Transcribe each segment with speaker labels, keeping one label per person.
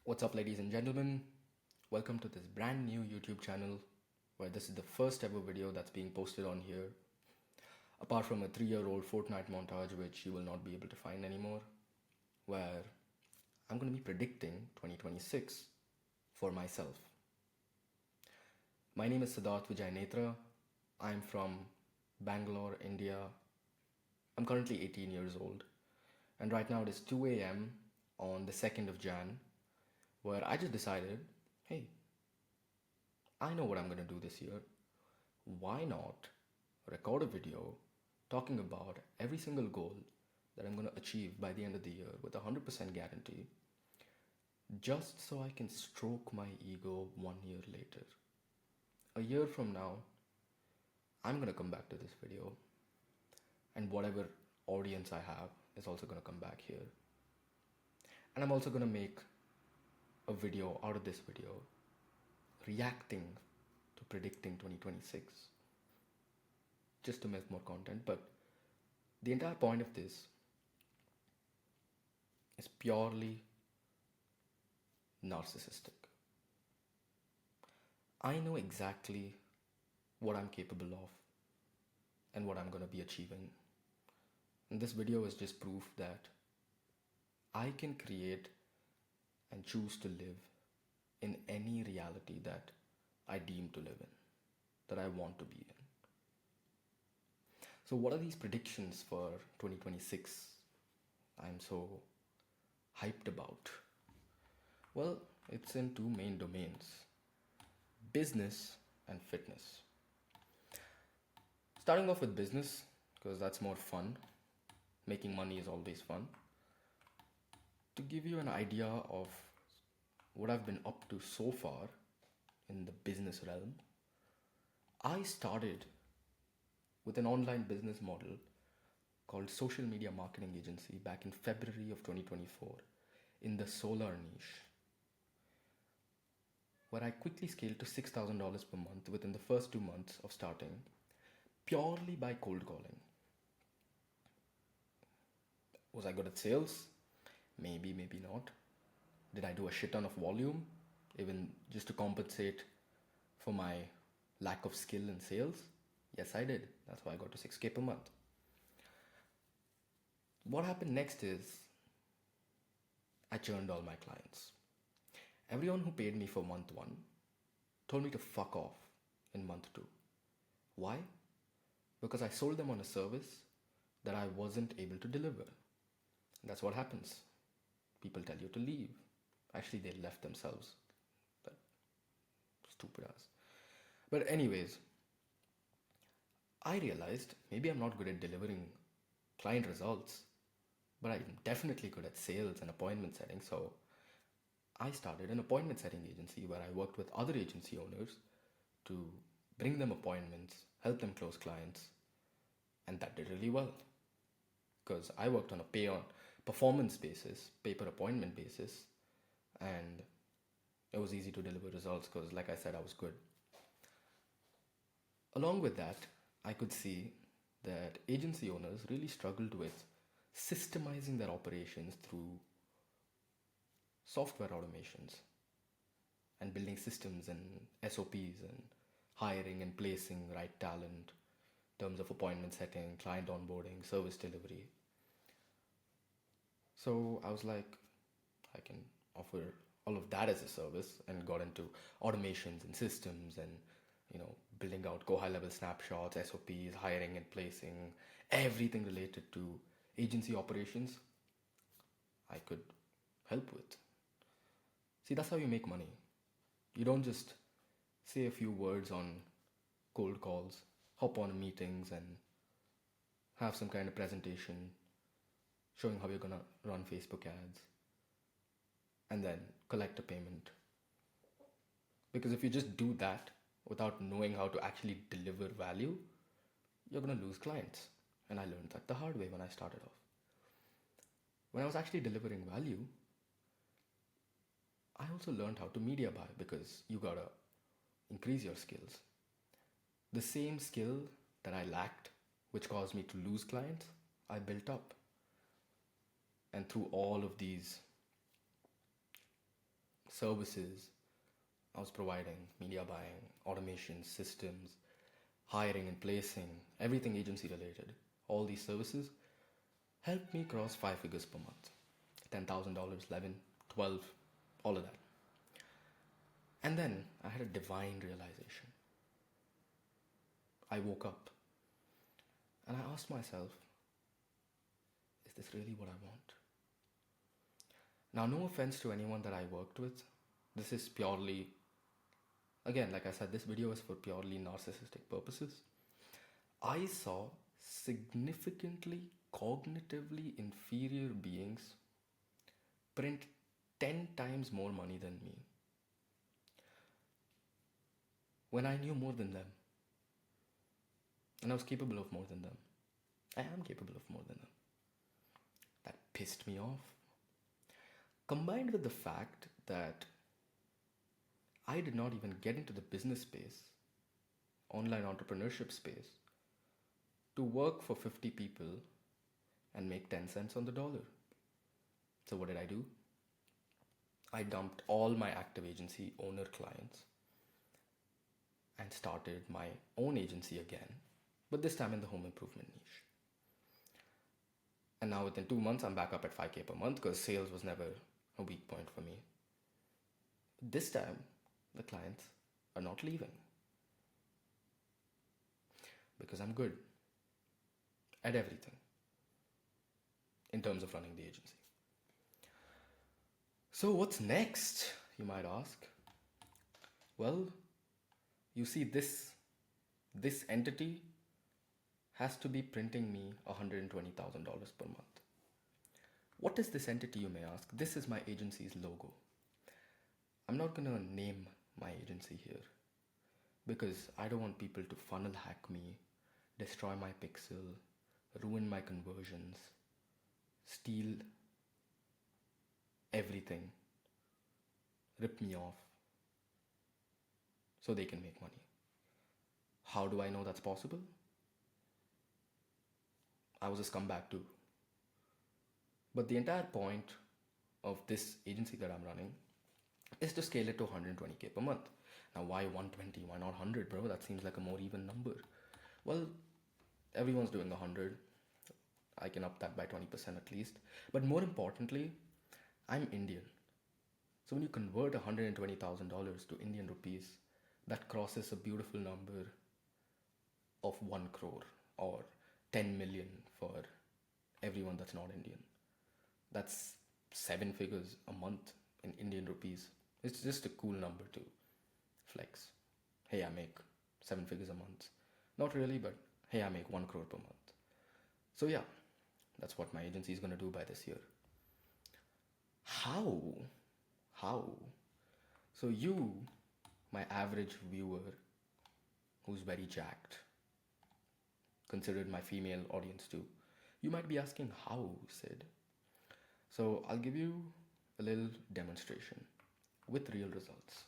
Speaker 1: What's up, ladies and gentlemen? Welcome to this brand new YouTube channel where this is the first ever video that's being posted on here. Apart from a 3-year-old Fortnite montage, which you will not be able to find anymore, where I'm going to be predicting 2026 for myself. My name is Siddharth Vijay Netra. I'm from Bangalore, India. I'm currently 18 years old, and right now it is 2 a.m. on the 2nd of Jan, where I just decided, hey, I know what I'm going to do this year. Why not record a video talking about every single goal that I'm going to achieve by the end of the year with 100% guarantee, just so I can stroke my ego 1 year later. A year from now, I'm going to come back to this video, and whatever audience I have is also going to come back here. And I'm also going to make a video out of this video reacting to predicting 2026, just to make more content. But the entire point of this is purely narcissistic. I know exactly what I'm capable of and what I'm going to be achieving. And this video is just proof that I can create and choose to live in any reality that I deem to live in, that I want to be in. So what are these predictions for 2026 I'm so hyped about? Well, it's in two main domains: business and fitness. Starting off with business, because that's more fun. Making money is always fun. To give you an idea of what I've been up to so far in the business realm, I started with an online business model called Social Media Marketing Agency back in February of 2024 in the solar niche, where I quickly scaled to $6,000 per month within the first 2 months of starting, purely by cold calling. Was I good at sales? Maybe, maybe not. Did I do a shit ton of volume, even just to compensate for my lack of skill in sales? Yes, I did. That's why I got to 6K per month. What happened next is I churned all my clients. Everyone who paid me for month 1 told me to fuck off in month 2. Why? Because I sold them on a service that I wasn't able to deliver. That's what happens. People tell you to leave. Actually, they left themselves. That stupid ass. But anyways, I realized maybe I'm not good at delivering client results, but I'm definitely good at sales and appointment setting. So I started an appointment setting agency where I worked with other agency owners to bring them appointments, help them close clients, and that did really well. Because I worked on a pay on performance basis, pay per appointment basis, and it was easy to deliver results because, like I said, I was good. Along with that, I could see that agency owners really struggled with systemizing their operations through software automations and building systems and SOPs and hiring and placing right talent in terms of appointment setting, client onboarding, service delivery. So I was like, I can offer all of that as a service, and got into automations and systems and, building out go high level snapshots, SOPs, hiring and placing, everything related to agency operations I could help with. See, that's how you make money. You don't just say a few words on cold calls, hop on meetings and have some kind of presentation showing how you're gonna run Facebook ads and then collect a payment. Because if you just do that without knowing how to actually deliver value, you're gonna lose clients. And I learned that the hard way when I started off. When I was actually delivering value, I also learned how to media buy, because you gotta increase your skills. The same skill that I lacked, which caused me to lose clients, I built up. And through all of these services I was providing, media buying, automation, systems, hiring and placing, everything agency related, all these services helped me cross 5 figures per month. $10,000, 11, 12, all of that. And then I had a divine realization. I woke up and I asked myself, is this really what I want? Now, no offense to anyone that I worked with. This is purely, again, like I said, this video is for purely narcissistic purposes. I saw significantly cognitively inferior beings print 10 times more money than me when I knew more than them. And I was capable of more than them. I am capable of more than them. That pissed me off. Combined with the fact that I did not even get into the business space, online entrepreneurship space, to work for 50 people and make 10 cents on the dollar. So what did I do? I dumped all my active agency owner clients and started my own agency again, but this time in the home improvement niche. And now within 2 months, I'm back up at 5K per month because sales was never a weak point for me. This time, the clients are not leaving because I'm good at everything in terms of running the agency. So what's next, you might ask? Well, you see this entity has to be printing me $120,000 per month. What is this entity, you may ask? This is my agency's logo. I'm not gonna name my agency here because I don't want people to funnel hack me, destroy my pixel, ruin my conversions, steal everything, rip me off so they can make money. How do I know that's possible? I was a scumbag too. But the entire point of this agency that I'm running is to scale it to 120K per month. Now, why 120? Why not 100, bro? That seems like a more even number. Well, everyone's doing 100. I can up that by 20% at least. But more importantly, I'm Indian. So when you convert $120,000 to Indian rupees, that crosses a beautiful number of 1 crore or 10 million for everyone that's not Indian. That's 7 figures a month in Indian rupees. It's just a cool number to flex. Hey, I make 7 figures a month. Not really, but hey, I make 1 crore per month. So yeah, that's what my agency is going to do by this year. How? So you, my average viewer who's very jacked, considered my female audience too, you might be asking how, Sid? So I'll give you a little demonstration with real results.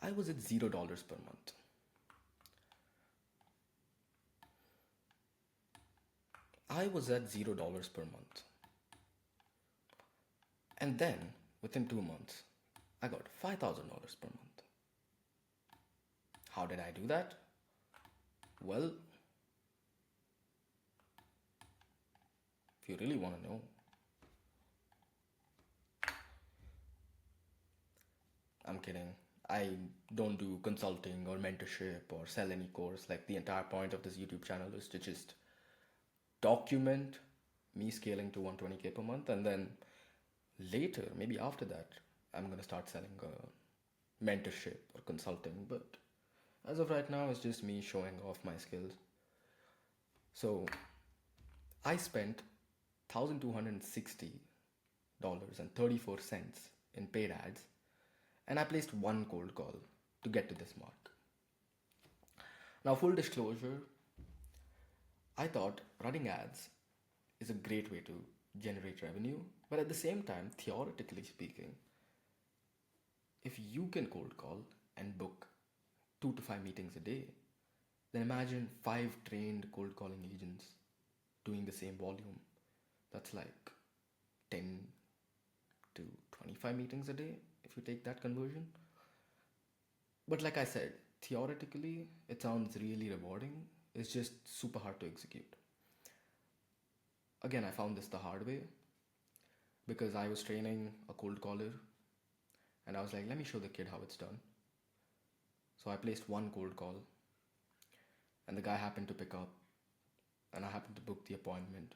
Speaker 1: I was at $0 per month. I was at $0 per month. And then, within 2 months, I got $5,000 per month. How did I do that? Well, if you really want to know, I'm kidding. I don't do consulting or mentorship or sell any course. Like, the entire point of this YouTube channel is to just document me scaling to 120K per month, and then later, maybe after that, I'm going to start selling mentorship or consulting. But as of right now, it's just me showing off my skills. So I spent $1,260.34 in paid ads, and I placed 1 cold call to get to this mark. Now, full disclosure, I thought running ads is a great way to generate revenue, but at the same time, theoretically speaking, if you can cold call and book 2 to 5 meetings a day, then imagine 5 trained cold calling agents doing the same volume. That's like 10 to 25 meetings a day if you take that conversion. But like I said, theoretically, it sounds really rewarding. It's just super hard to execute. Again, I found this the hard way because I was training a cold caller and I was like, let me show the kid how it's done. So I placed one cold call and the guy happened to pick up and I happened to book the appointment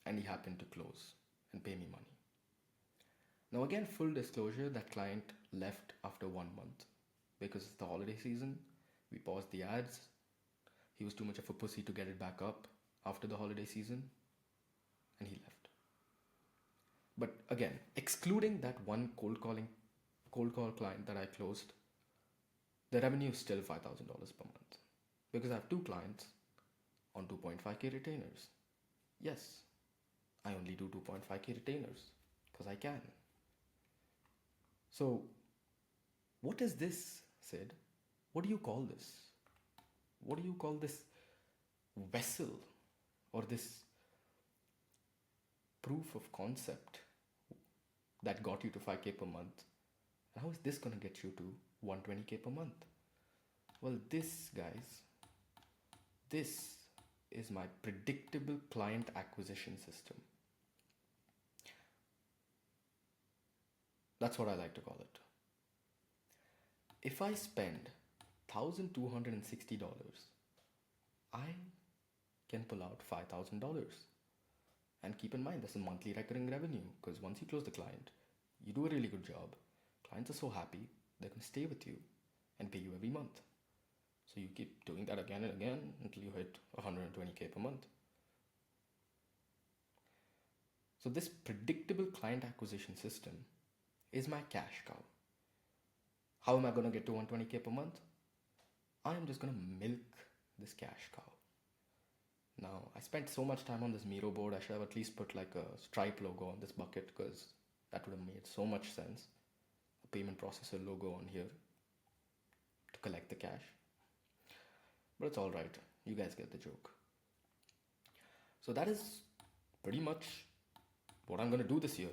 Speaker 1: and he happened to close and pay me money. Now, again, full disclosure, that client left after 1 month because it's the holiday season. We paused the ads. He was too much of a pussy to get it back up after the holiday season and he left. But again, excluding that one cold call client that I closed, the revenue is still $5,000 per month because I have two clients on 2.5k retainers. Yes, I only do 2.5k retainers because I can. So, what is this, Sid? What do you call this? What do you call this vessel or this proof of concept that got you to 5k per month? How is this going to get you to 120k per month? Well, this, guys, this is my predictable client acquisition system. That's what I like to call it. If I spend $1,260, I can pull out $5,000. And keep in mind, this is monthly recurring revenue because once you close the client, you do a really good job. Clients are so happy, they're going to stay with you and pay you every month. So you keep doing that again and again until you hit 120k per month. So this predictable client acquisition system is my cash cow. How am I going to get to 120k per month? I am just going to milk this cash cow. Now, I spent so much time on this Miro board, I should have at least put like a Stripe logo on this bucket because that would have made so much sense. A payment processor logo on here to collect the cash. But it's alright, you guys get the joke. So that is pretty much what I'm going to do this year.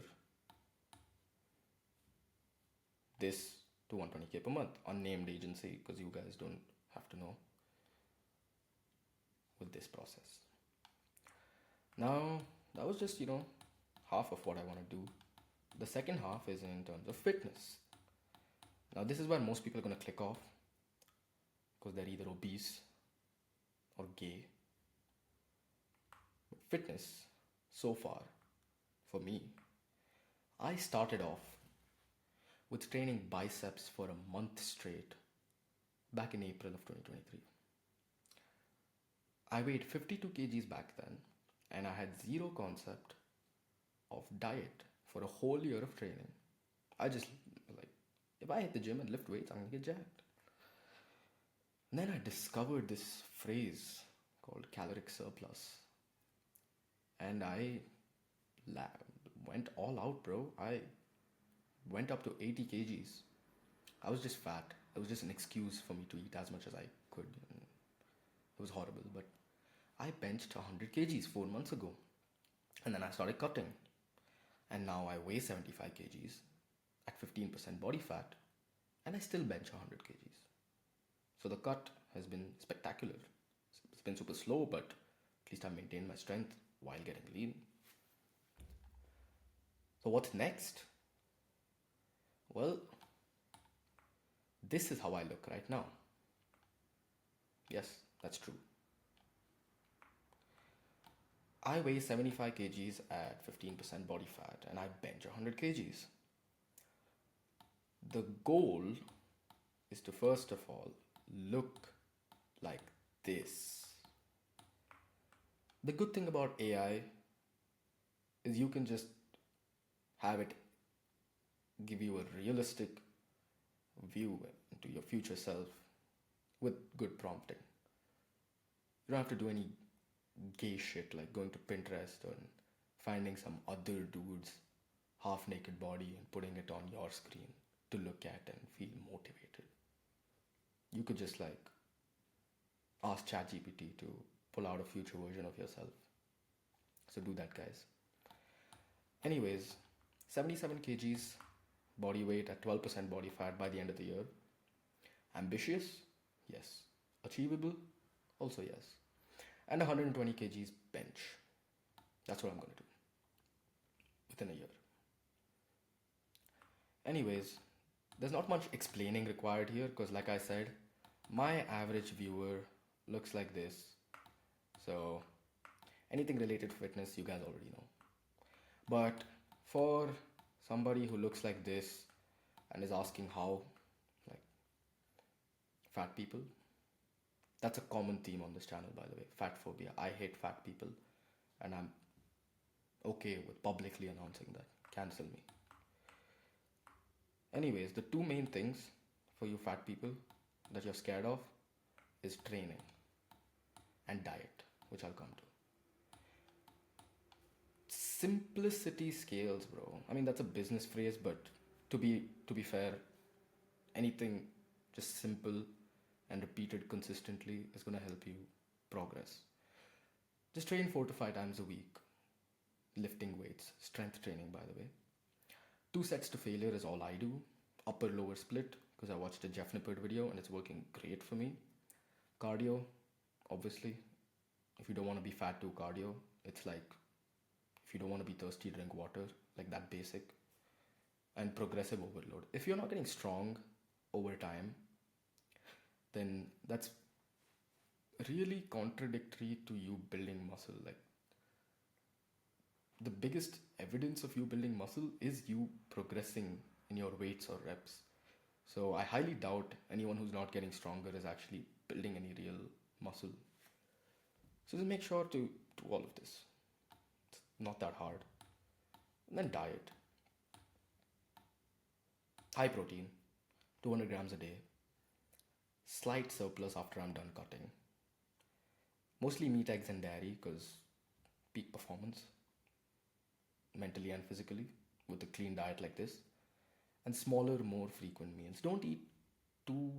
Speaker 1: This to 120k per month, unnamed agency, because you guys don't have to know with this process. Now, that was just, half of what I want to do. The second half is in terms of fitness. Now, this is where most people are going to click off because they're either obese or gay. But fitness, so far, for me, I started off with training biceps for a month straight back in April of 2023. I weighed 52 kgs back then and I had zero concept of diet for a whole year of training. I just, if I hit the gym and lift weights, I'm going to get jacked. And then I discovered this phrase called caloric surplus. And I went all out, bro. I went up to 80 kgs. I was just fat. It was just an excuse for me to eat as much as I could. It was horrible, but I benched 100 kgs 4 months ago. And then I started cutting. And now I weigh 75 kgs at 15% body fat. And I still bench 100 kgs. So the cut has been spectacular. It's been super slow, but at least I maintained my strength while getting lean. So what's next? Well, this is how I look right now. Yes, that's true. I weigh 75 kgs at 15% body fat and I bench 100 kgs. The goal is to first of all look like this. The good thing about AI is you can just have it give you a realistic view into your future self with good prompting. You don't have to do any gay shit like going to Pinterest and finding some other dude's half naked body and putting it on your screen to look at and feel motivated. You could just ask ChatGPT to pull out a future version of yourself. So do that, guys. Anyways, 77 kgs body weight at 12% body fat by the end of the year. Ambitious? Yes. Achievable? Also yes. And 120 kgs bench. That's what I'm going to do within a year. Anyways, there's not much explaining required here because, like I said, my average viewer looks like this. So anything related to fitness, you guys already know. But for somebody who looks like this and is asking how, like fat people, that's a common theme on this channel, by the way. Fat phobia. I hate fat people, and I'm okay with publicly announcing that. Cancel me. Anyways, the two main things for you fat people that you're scared of is training and diet, which I'll come to. Simplicity scales, bro. I mean, that's a business phrase, but to be fair, anything just simple and repeated consistently is going to help you progress. Just train 4 to 5 times a week. Lifting weights, strength training, by the way. 2 sets to failure is all I do. Upper lower split, because I watched a Jeff Nippard video and it's working great for me. Cardio, obviously. If you don't want to be fat, do cardio. It's like, if you don't want to be thirsty, drink water. Like that basic. And progressive overload. If you're not getting strong over time, then that's really contradictory to you building muscle. Like, the biggest evidence of you building muscle is you progressing in your weights or reps. So I highly doubt anyone who's not getting stronger is actually building any real muscle. So just make sure to do all of this. It's not that hard. And then diet. High protein, 200 grams a day. Slight surplus after I'm done cutting. Mostly meat, eggs, and dairy because peak performance, mentally and physically, with a clean diet like this. And smaller, more frequent meals. Don't eat 2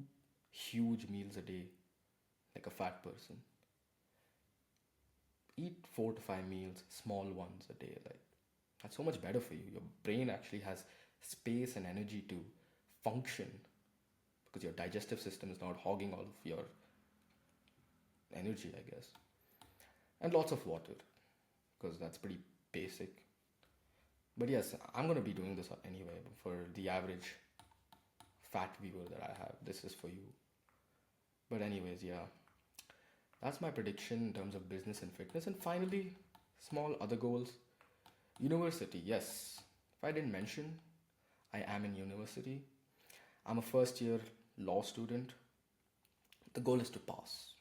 Speaker 1: huge meals a day like a fat person. Eat 4 to 5 meals, small ones a day. Like, that's so much better for you. Your brain actually has space and energy to function because your digestive system is not hogging all of your energy, I guess. And lots of water because that's pretty basic. But yes, I'm going to be doing this anyway. For the average fat viewer that I have, this is for you. But anyways, yeah, that's my prediction in terms of business and fitness. And finally, small other goals. University, yes. If I didn't mention, I am in university. I'm a first year law student. The goal is to pass.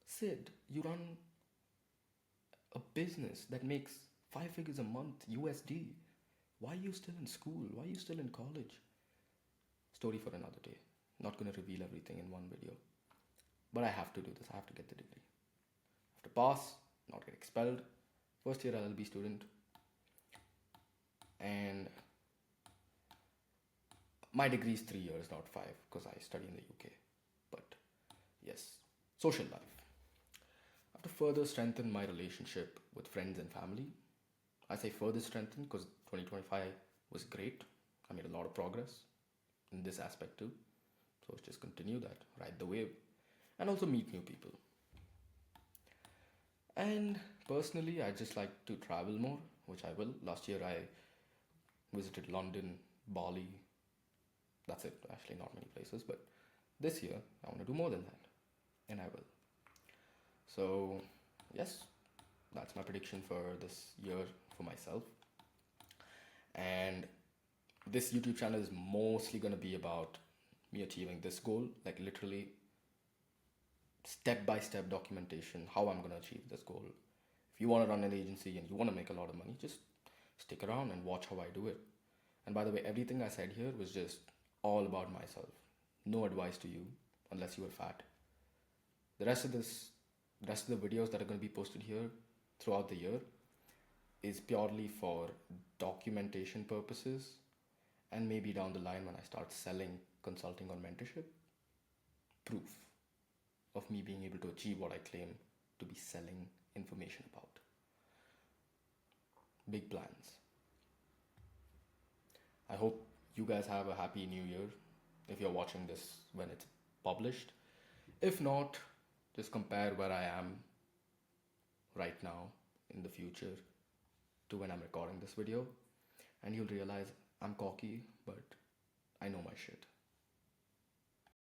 Speaker 1: Sid, you run a business that makes 5 figures a month USD. Why are you still in school? Why are you still in college? Story for another day. Not going to reveal everything in one video. But I have to do this. I have to get the degree. I have to pass, not get expelled. First year LLB student. And my degree is 3 years, not 5, because I study in the UK. But yes, social life. I have to further strengthen my relationship with friends and family. I say further strengthen because 2025 was great. I made a lot of progress in this aspect too. So just continue that, ride the wave, and also meet new people. And personally, I just like to travel more, which I will. Last year I visited London, Bali. That's it, actually not many places, but this year I want to do more than that, and I will. So yes, that's my prediction for this year for myself. And this YouTube channel is mostly going to be about me achieving this goal, like literally step-by-step documentation, how I'm going to achieve this goal. If you want to run an agency and you want to make a lot of money, just stick around and watch how I do it. And by the way, everything I said here was just all about myself. No advice to you unless you are fat. The rest of the videos that are going to be posted here throughout the year is purely for documentation purposes, and maybe down the line when I start selling consulting or mentorship, proof of me being able to achieve what I claim to be selling information about. Big plans. I hope you guys have a happy new year if you're watching this when it's published. If not, just compare where I am right now in the future to when I'm recording this video, and you'll realize I'm cocky, but I know my shit.